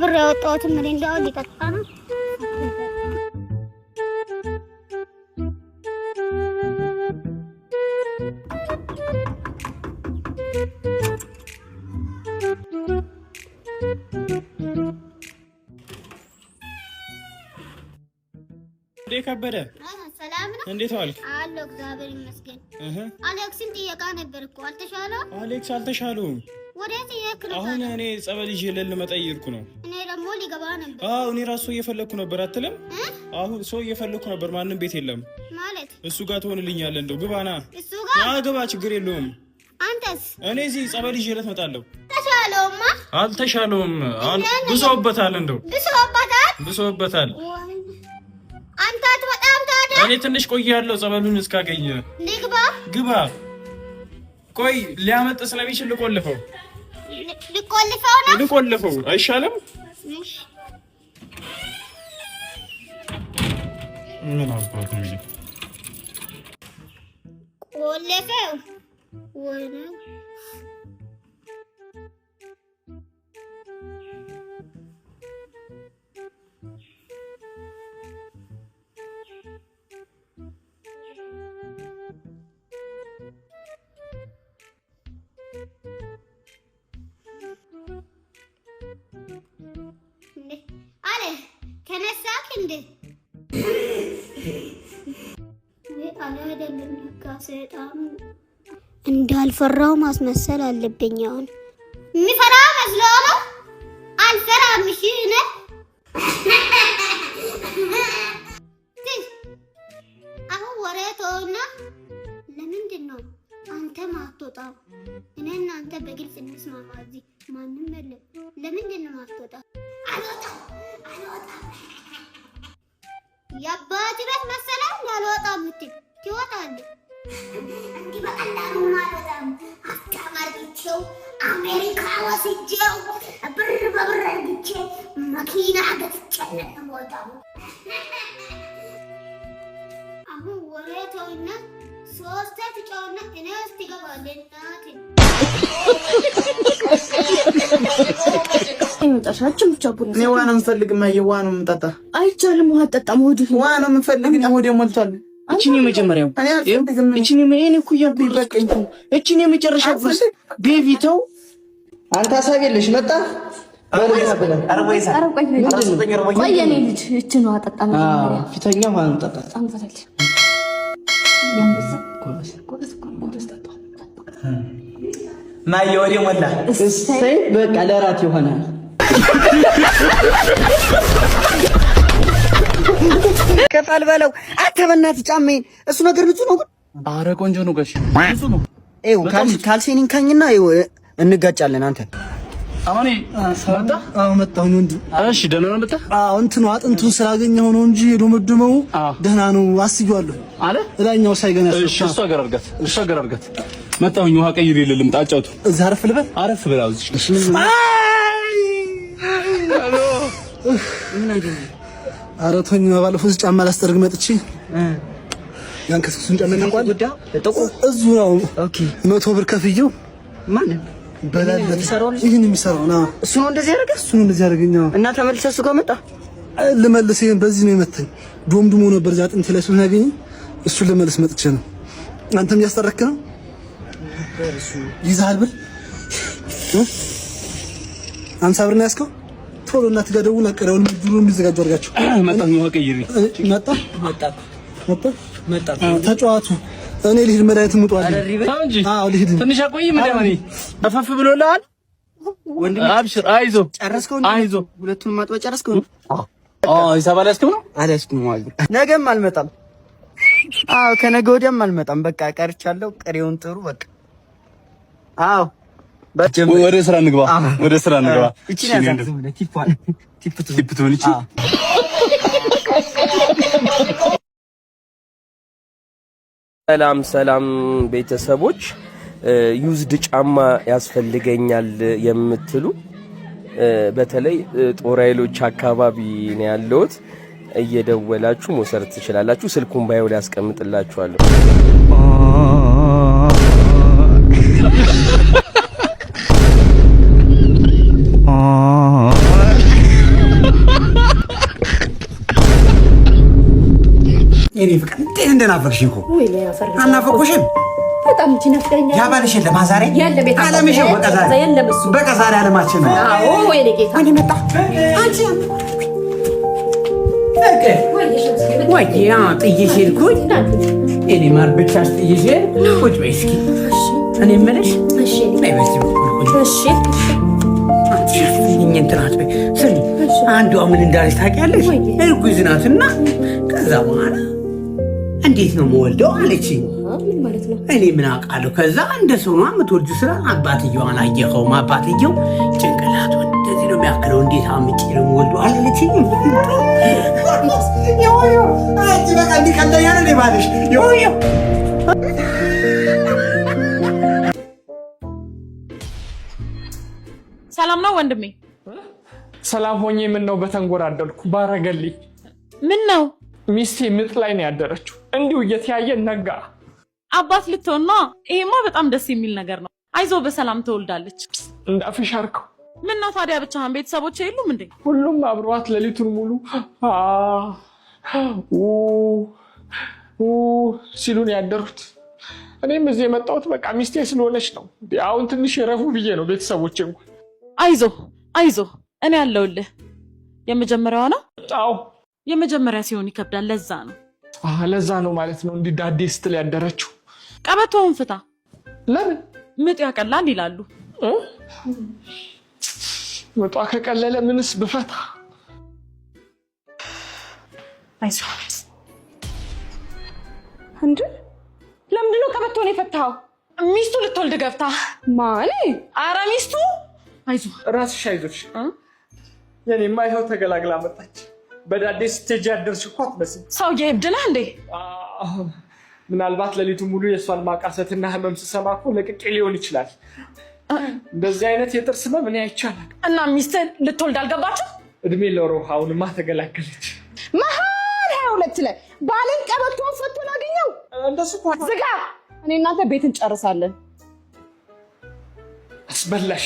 ብር ያወጣሁት ምን እንደው ሊቀጣ ነው ከበደ ሰላም ነው እንዴት ዋልክ? አለሁ እግዚአብሔር ይመስገን። አሌክስን ጥየቃ ነበርኩ አልተሻለው? አሌክስ አልተሻለውም። ወዴት እየሄድክ ነው? አሁን እኔ ጸበል ይዤ ልመጣ እየሄድኩ ነው። እኔ ደግሞ ሊገባ ነበር። እኔ ራሱ እየፈለኩ ነበር አትልም? አሁን ሰው እየፈለኩ ነበር፣ ማንም ቤት የለም ማለት። እሱ ጋር ትሆንልኛለህ? እንደው ግባና። እሱ ጋር ግባ፣ ችግር የለውም። አንተስ? እኔ እዚህ ጸበል ይዤ እመጣለሁ። ተሻለውማ? አልተሻለውም። ብሶበታል፣ እንደው ብሶበታል። አንተ በጣም ታዲያ እኔ ትንሽ ቆያለሁ ጸበሉን እስካገኘ። ግባ። ቆይ ሊያመጥ ስለሚችል ልቆልፈው ነው። ልቆልፈው አይሻልም? ምን አባቱ ነው ቆልፈው ወይኔ ከነሳክ እንዴ አላደለም ከሰይጣኑ እንዳልፈራው ማስመሰል አለብኝ። አሁን የሚፈራ መስሎ ነው። አልፈራም። እሺ ነህ አሁን ወሬቶና ለምንድን ነው አንተ ማትወጣው? እኔ እናንተ በግልጽ እንስማማ። እዚህ ማንም የለም። ለምንድን ነው ማትወጣው? አልወጣም የአባቴ ቤት መሰለህ እንዳልወጣም የምትል ትወጣለህ። እንዲህ በቀላሉ አልወጣም። አስተማሪቸው አሜሪካ ወስጄው ብር በብር አድርጌ መኪና ገዝቼ ነው የምወጣው። አሁን ወሬ ተውና ሶስት ትጫውና እኔ ውስጥ ትገባለህ። እናቴ አይመጣሻችም ብቻ ቡና እኔ ዋና እንፈልግማ የዋኑ ምጣጣ አይቻልም። ውሃ ጠጣም ወዲ ዋና እንፈልግ ነው ወዲ ሞልቷል። እቺን የመጀመሪያው እቺን እኔ እኮ ያልኩኝ በቀኝ እቺን የመጨረሻው ቤቢተው አንተ ሀሳብ የለሽ መጣ ቆየኔ ልጅ እቺን ውሃ ጠጣ መጀመሪያ ፊተኛ ውሃ ምጣጣ አንፈታል ማየ ወዲ ሞላ እሰይ በቃ ለራት ይሆናል። ከፋል በለው አንተ በእናትህ ጫማዬን እሱ ነገር ንጹህ ነው ግን ኧረ ቆንጆ ነው ጋሽ ንጹህ ነው። ካልሲን እንካኝና እንጋጫለን። አንተ አሁን ሰውጣ መጣሁ እንዴ? እሺ ደህና ነው መጣ። እንትኑ አጥንቱን ስላገኘው ነው እንጂ ዶመድመው ደህና ነው አስይዋለሁ አለ እላኛው ሳይገና። እሺ እሱ አገራርጋት መጣሁኝ። ውሃ ቀይር ይልልም ጣጫውቱ እዛ አረፍ ልበል አውዝሽ አረቶኝ ባለፈው ጫማ ላስጠርግ መጥቼ ያን ከሱን ጫማ እንኳን እዙ ነው። ኦኬ 100 ብር ከፍየው ማን በላለት ይሄን የሚሰራው ነው እሱ ነው እንደዚህ ያደረገ እሱ ነው እንደዚህ ያደረገኝ እና ተመልሰህ እሱ ጋር መጣ ልመልስ ይሄን በዚህ ነው የመታኝ። ዶምድሞ ነበር እዛ አጥንቴ ላይ ስለሆነ ያገኘኝ እሱ ልመልስ መጥቼ ነው። አንተም ያስጠረክ ነው እሱ ይዛል ብር 50 ብር ነው ያስከው። ቶሎ እናት ጋር ደውል አቀረውን ድሮ እንዲዘጋጁ አድርጋቸው። መጣሁ ነው ቀይሪ መጣ ተጫዋቱ እኔ ልሂድ መድኃኒት ሙጧል። አዎ ልሂድ ትንሽ አቆይ መድኃኒት አፋፍ ብሎልሃል ወንድም። አብሽር አይዞ ሁለቱን ማጥበቅ ጨረስከው? ሂሳብ አልያዝክም ነው? አልያዝኩም ማለት ነገም አልመጣም። ከነገ ወዲያም አልመጣም። በቃ ቀርቻለሁ። ቀሪውን ጥሩ በቃ ወደ ስራ እንግባ። እቺ ነው ቲፕ እቺ ሰላም ቤተሰቦች፣ ዩዝድ ጫማ ያስፈልገኛል የምትሉ በተለይ ጦር ኃይሎች አካባቢ ነው ያለሁት፣ እየደወላችሁ መውሰድ ትችላላችሁ። ስልኩን ባይው ላይ አስቀምጥላችኋለሁ። የኔ ፍቅር እንዴት እንደናፈቅሽኝ እኮ አናፈቅሽም? በጣም ይናፍቀኛል። ያባልሽ ለማዛሬ አለምሽ በቃ ዛሬ አለማችን ነው። አዎ ወይኔ ጌታ ወይኔ መጣ አንቺ ወይ ያ ጥይሽ ሄድኩኝ እኔ ማር ብቻሽ ጥይሽ ቁጭ በይ እስኪ እኔ የምልሽ ነይ በዚህ በኩል እሺ እንትናት በይ ስሚ አንዷ ምን እንዳለች ታውቂያለሽ? እርጉዝ ናትና ከዛ በኋላ እንዴት ነው የምወልደው አለችኝ። እኔ ምን አውቃለሁ። ከዛ እንደ ሰው ነው የምትወልጂው ስራ አባትየዋን አየኸውም አባትየው ጭንቅላቱ እንደዚህ ነው የሚያክለው እንዴት አምጪ ነው የምወልደው አላለችኝ። ዮዮ አንቺ በቃ እንዲቀለኛ ነው ባልሽ ዮዮ ሰላም ነው ወንድሜ? ሰላም ሆኜ ምን ነው በተንጎራደልኩ ባረገልኝ። ምን ነው? ሚስቴ ምጥ ላይ ነው ያደረችው። እንዲሁ እየተያየን ነጋ። አባት ልትሆን ነው? ይሄማ በጣም ደስ የሚል ነገር ነው። አይዞ በሰላም ትወልዳለች። እንዳፍሻርከው። ምን ነው ታዲያ ብቻህን? ቤተሰቦች የሉም እንዴ? ሁሉም አብረዋት ሌሊቱን ሙሉ ሲሉን ያደሩት። እኔም እዚህ የመጣሁት በቃ ሚስቴ ስለሆነች ነው። አሁን ትንሽ የረፉ ብዬ ነው ቤተሰቦቼ እንኳን። አይዞ እኔ ያለሁልህ። የመጀመሪያዋ ነው? አዎ የመጀመሪያ ሲሆን ይከብዳል። ለዛ ነው ለዛ ነው ማለት ነው እንዲህ ዳዴ ስትል ያደረችው። ቀበቶውን ፍታ። ለምን? ምጥ ያቀላል ይላሉ። ምጧ ከቀለለ ምንስ ብፈታ። አይዞ እንዴ ለምንድን ነው ቀበቶውን የፈታው? ሚስቱ ልትወልድ ገብታ። ማን? ኧረ ሚስቱ። አይዞ ራስሽ አይዞሽ። የኔማ ይኸው ተገላግላ መጣች። በዳዴ ስትሄጂ ያደርሽ እኮ አትመስል። ሰውዬ እብድ ነህ እንዴ? ምናልባት ሌሊቱን ሙሉ የእሷን ማቃሰትና ህመም ስሰማ እኮ ለቅቄ ሊሆን ይችላል። እንደዚህ አይነት የጥርስ ህመም እኔ አይቻልም። እና ሚስትህ ልትወልድ አልገባችም? እድሜ ለሮሃ አሁንማ ተገላገለች። መሀል 22 ላይ ባልን ቀበቶን ፈቶን አገኘው። እንደሱ እኮ ዝጋ። እኔ እናንተ ቤት እንጨርሳለን። አስበላሽ።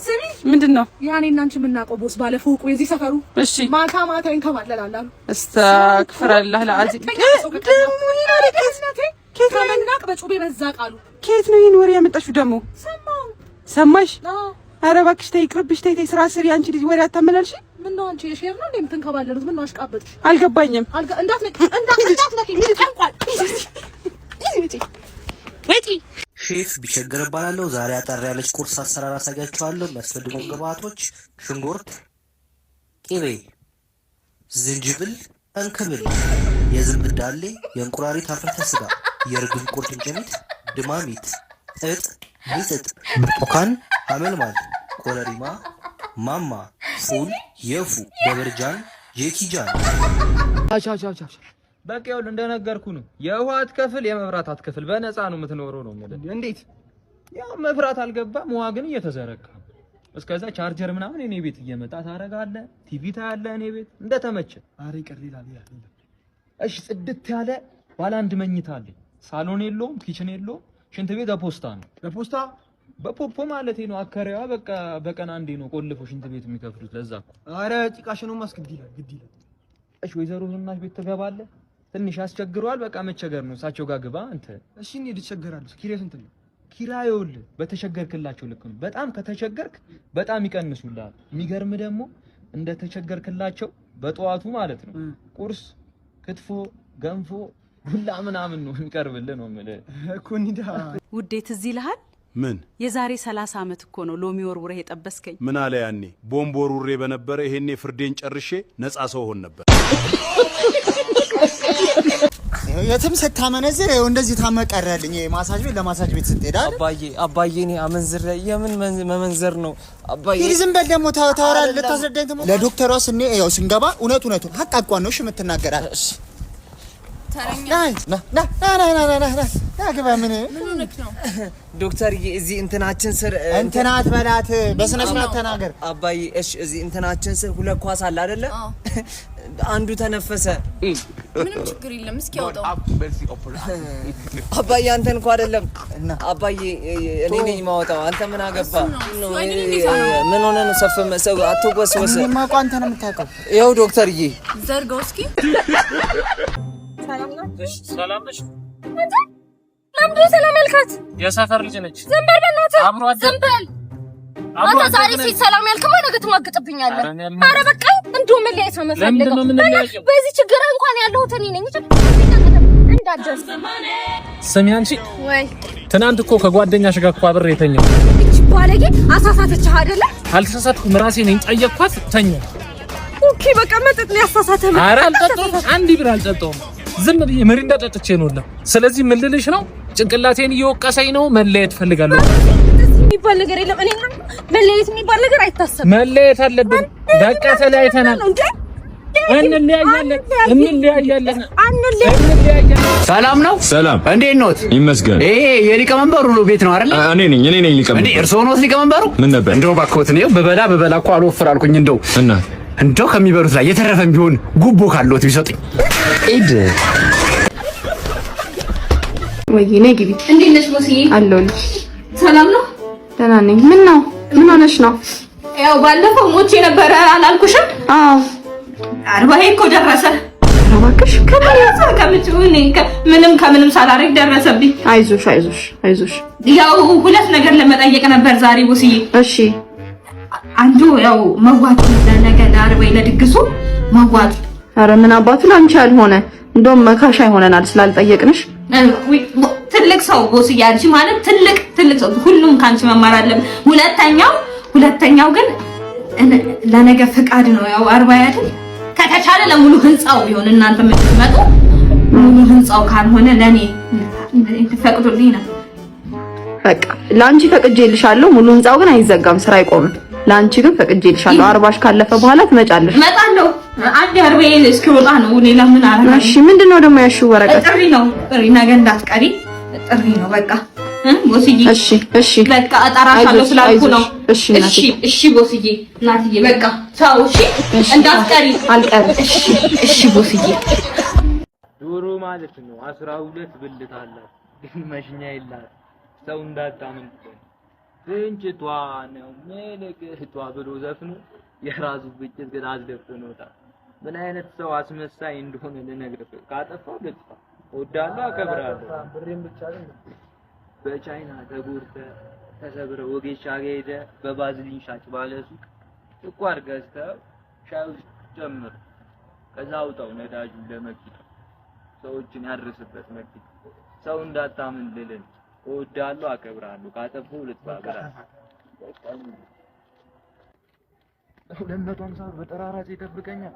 ስሚ ምንድን ነው? ያኔ እናንቺ የምናውቀው ቦስ ባለፎቁ የዚህ ሰፈሩ እሺ ማታ ይንከባለላል አሉ። እስተክፍራለህ ለአዚ ከመናቅ በጩቤ በዛ ቃሉ። ከየት ነው ይሄን ወሬ ያመጣሽው ደግሞ? ሰማሽ? ኧረ እባክሽ ተይ፣ ይቅርብሽ። ተይ ስራ ስሪ አንቺ ልጅ ወሬ አታመላልሽ። ምን ነው አንቺ የሼር ነው እንደምትንከባለሉት? ምን ነው አሽቃበጥሽ? አልገባኝም። እንዳትነቂ ሼፍ ቢቸገር እባላለሁ። ዛሬ አጠር ያለች ቁርስ አሰራር አሳያችኋለሁ። የሚያስፈልጉን ግብአቶች ሽንኩርት፣ ቅቤ፣ ዝንጅብል፣ እንክብል፣ የዝንብ ዳሌ፣ የእንቁራሪት አፍርተ ስጋ፣ የእርግብ ቁርጭምጭሚት፣ ድማሚት፣ ጥጥ፣ ሚጥጥ፣ ብርቱካን፣ ሐመልማል፣ ኮረሪማ፣ ማማ፣ ፉል፣ የፉ፣ ደበርጃን፣ ጄኪጃን። በቃ ይኸውልህ እንደነገርኩ ነው። የውሃ አትከፍል የመብራት አትከፍል በነፃ ነው የምትኖረው ነው ማለት። እንዴት? ያው መብራት አልገባም ውሃ ግን እየተዘረጋ። እስከዛ ቻርጀር ምናምን እኔ ቤት እየመጣ ታረጋለህ። ቲቪ ታያለህ እኔ ቤት እንደተመቸ። አሬ ቅር ይላል። እሺ ጽድት ያለ ባለ አንድ መኝታ አለ። ሳሎን የለውም፣ ኪችን የለውም፣ ሽንት ቤት በፖስታ ነው። በፖስታ በፖፖ ማለት ነው። አከራዋ በቃ በቀን አንዴ ነው ቆልፎ ሽንት ቤት የሚከፍሉት። ለዛ እኮ አረ ጭቃሽኑ ማስግድ ይላል ግድ ይላል። እሺ ወይዘሮ ዝናሽ ቤት ትገባለህ? ትንሽ ያስቸግረዋል። በቃ መቸገር ነው። እሳቸው ጋር ግባ አንተ። እሺ እኔ ልቸገራለሁ። ኪራይ ስንት ነው? ኪራይ ይኸውልህ በተቸገርክላቸው ልክ ነው። በጣም ከተቸገርክ በጣም ይቀንሱልሃል። የሚገርም ደግሞ እንደተቸገርክላቸው በጠዋቱ ማለት ነው ቁርስ፣ ክትፎ፣ ገንፎ፣ ቡላ ምናምን ነው የሚቀርብልህ ነው የምልህ እኮ። እንዴ ውዴት እዚህ ይልሃል። ምን የዛሬ 30 ዓመት እኮ ነው ሎሚ ወርውሬ የጠበስከኝ። ምን አለ ያኔ ቦምብ ወርውሬ በነበረ ይሄኔ ፍርዴን ጨርሼ ነፃ ሰው ሆን ነበር። የትም ስታመነዝር እንደዚህ ታመቀረልኝ። ማሳጅ ቤት ለማሳጅ ቤት ስትሄድ አባዬ እኔ አመንዝር የምን መመንዘር ነው አባዬ? ዝም በል ደግሞ ታወራለህ። ልታስረዳኝ ተሞ ለዶክተሯ ስንገባ እውነቱን ሀቅ አቋን ነው የምትናገራት። ዶክተር እዚህ እንትናችን ስር እንትናት በላት በስነ ስርዓት ተናገር አባዬ። እሺ እዚህ እንትናችን ስር ሁለት ኳስ አለ አይደለ? አንዱ ተነፈሰ። ምንም ችግር የለም። እስኪ ያውጣው አባዬ። አንተ እንኳን አይደለም አባዬ እኔ ነኝ የማወጣው። አንተ ምን አገባ? ምን ሆነ ነው ሰው አትወስወስ። ማቋ አንተ ነው የምታውቀው። ይኸው ዶክተርዬ ዘርጋው እስኪ ሰላም ነው? ሰላም ነሽ? አንተ ለምንድን ሰላም ያልካት? የሰፈር ልጅ ነች። ዝም በል በእናትህ። አብሮ አደግ ዝም በል አንተ። ዛሬ ፊት ሰላም ያልክማ ነገ ትማግጥብኛለህ። ኧረ በቃ እንደው መለያየት ነው የምፈልገው። በዚህ ችግር እንኳን ያለሁት እኔ ነኝ። እንዳትደርስ። ስሚ አንቺ፣ ወይ ትናንት እኮ ከጓደኛሽ ጋር እኮ አብሬ የተኛው። እቺ ባለጌ አሳሳተችህ አይደለ? አልተሳሳትኩም፣ ራሴ ነኝ ጠየቅኳት፣ ተኛው። ኦኬ በቃ መጠጥ ነው ያሳሳተህ። ኧረ አልጠጣሁም፣ አንድ ብር አልጠጣሁም። ዝም ብዬ ምሪንዳ ጠጥቼ ነው። ስለዚህ ምን ልልሽ ነው? ጭንቅላቴን እየወቀሰኝ ነው። መለየት ፈልጋለሁ። የሚባል ነገር የለም። እኔ መለየት የሚባል ነገር አይታሰብም። መለየት አለብን። በቃ ተለያይተናል። እንለያያለን። ሰላም ነው? ሰላም። እንዴት ኖት? ይመስገን። ይሄ የሊቀመንበሩ ቤት ነው አይደል? እኔ ነኝ ሊቀመንበሩ። እንዴ እርስዎ ኖት ሊቀመንበሩ? ምን ነበር? እንደው ባክዎት ነው በበላ እኮ አልወፍር አልኩኝ። እንደው ከሚበሉት ላይ የተረፈም ቢሆን ጉቦ ካለዎት ቢሰጡኝ። ኢድ ወይ ነይ ግቢ። እንዴት ነሽ ሞስዬ? አለሁልሽ። ሰላም ነው? ደህና ነኝ። ምን ነው? ምን ሆነሽ ነው? ያው ባለፈው ሞቼ ነበረ አላልኩሽም? አዎ። አርባዬ እኮ ደረሰ። እባክሽ ከምንም ሳላረግ ደረሰብኝ። አይዞሽ። ያው ሁለት ነገር ለመጠየቅ ነበር ዛሬ ሞስዬ። እሺ። አንዱ ያው መዋጥ ለነገ ዳር ወይ ለድግሱ መዋጥ። ኧረ ምን አባቱ ላንቺ ያልሆነ እንደውም መካሻ ይሆነናል ስላልጠየቅንሽ። ትልቅ ሰው ቦስዬ፣ አንቺ ማለት ትልቅ ሰው፣ ሁሉም ካንቺ መማር አለበት። ሁለተኛው ግን ለነገ ፍቃድ ነው። ያው አርባዬ አይደል? ከተቻለ ለሙሉ ህንጻው ቢሆን እናንተ የምትመጡ ሙሉ ህንጻው ካልሆነ ለኔ ተፈቅዶልኝ ነው። በቃ ላንቺ ፈቅጄልሻለሁ። ሙሉ ህንጻው ግን አይዘጋም፣ ስራ አይቆምም። ላንቺ ግን ፈቅጄልሻለሁ። አርባሽ ካለፈ በኋላ ትመጫለሽ። እመጣለሁ። አንድ አርባዬ እስኪወጣ ነው። ሌላ ምን አረጋለሁ? እሺ። ምንድነው ደግሞ ያልሽው ወረቀት? ጥሪ ነው። ነገ እንዳትቀሪ ጥሪ ነው። በቃ ቦስዬ። እሺ በቃ እጠራሻለሁ ስላልኩ ነው። እሺ ቦስዬ፣ እናትዬ በቃ ቻው። እሺ እንዳትቀሪ። አልቀርም። እሺ ቦስዬ። ዶሮ ማለት ነው 12 ብልት አላት፣ ግን መሽኛ የላት። ሰው እንዳታምን ፍንጭቷ ነው ምልክቷ ብሎ ዘፍኑ የራሱ ብጭት ግን አስደፍኖታል። ምን አይነት ሰው አስመሳይ እንደሆነ ልነግርህ። ካጠፋው ልጥፋ፣ እወዳለሁ፣ አከብራለሁ። ብሬን ብቻ አይደለም በቻይና ተጎርተህ ተሰብረህ ወጌሻ ሄደህ በባዝሊን ሻጭ ባለ ሱቅ ስኳር ገዝተህ ሻይ ውስጥ ጨምር፣ ከዛ አውጣው ነዳጁን ለመኪና ሰዎችን ያድርስበት መኪና። ሰው እንዳታምን ልልን። እወዳለሁ፣ አከብራለሁ። ካጠፋው ልጥፋ ብራለሁ። 250 በጠራራ ይጠብቀኛል።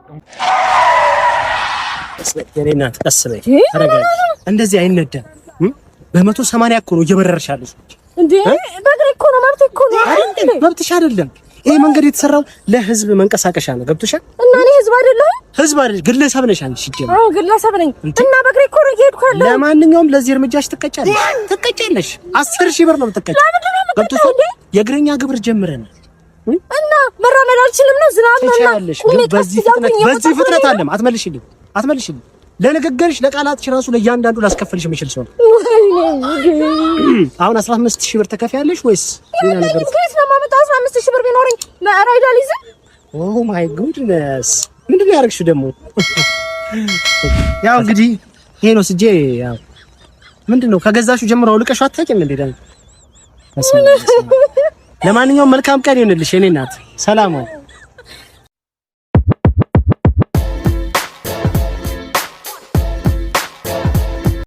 የኔ እናት ቀስ በይ፣ ተረጋጊ። እንደዚህ አይነዳም። በ180 እኮ ነው እየበረርሻለሽ እንዴ? በእግሬ እኮ ነው። መብትሽ አይደለም። ይሄ መንገድ የተሰራው ለህዝብ መንቀሳቀሻ ነው። ገብቶሻል? እና እኔ ህዝብ አይደለሁ? ህዝብ አይደል፣ ግለሰብ ነሽ አንቺ። ሲጀምር አዎ ግለሰብ ነኝ። እና በእግሬ እኮ ነው እየሄድኩ ያለሁት። ለማንኛውም ለዚህ እርምጃሽ ትቀጫለሽ። 10,000 ብር ነው የምትቀጫው። ገብቶሻል? የእግረኛ ግብር ጀምረናል እና መራመድ አልችልም ነው። ዝናብ ነው ትችያለሽ፣ ግን በዚህ ፍጥነት አለም። አትመልሽልኝ። ለንግግርሽ ለቃላትሽ ራሱ ለእያንዳንዱ ላስከፈልሽ የሚችል ሰው ነው። አሁን 15,000 ብር ተከፍያለሽ ወይስ ሌላ ነገር? ከየት ነው የማመጣው? 15,000 ብር ቢኖረኝ ራይድ አልይዝም። ኦ ማይ ጉድነስ! ምንድን ነው ያደረግሽው ደግሞ? ያው እንግዲህ ይሄ ነው ስጄ። ያው ምንድን ነው ከገዛሽው ጀምሮ አውልቀሽው አታውቂም እንዴ? ለማንኛውም መልካም ቀን ይሁንልሽ የኔ እናት። ሰላም ነው።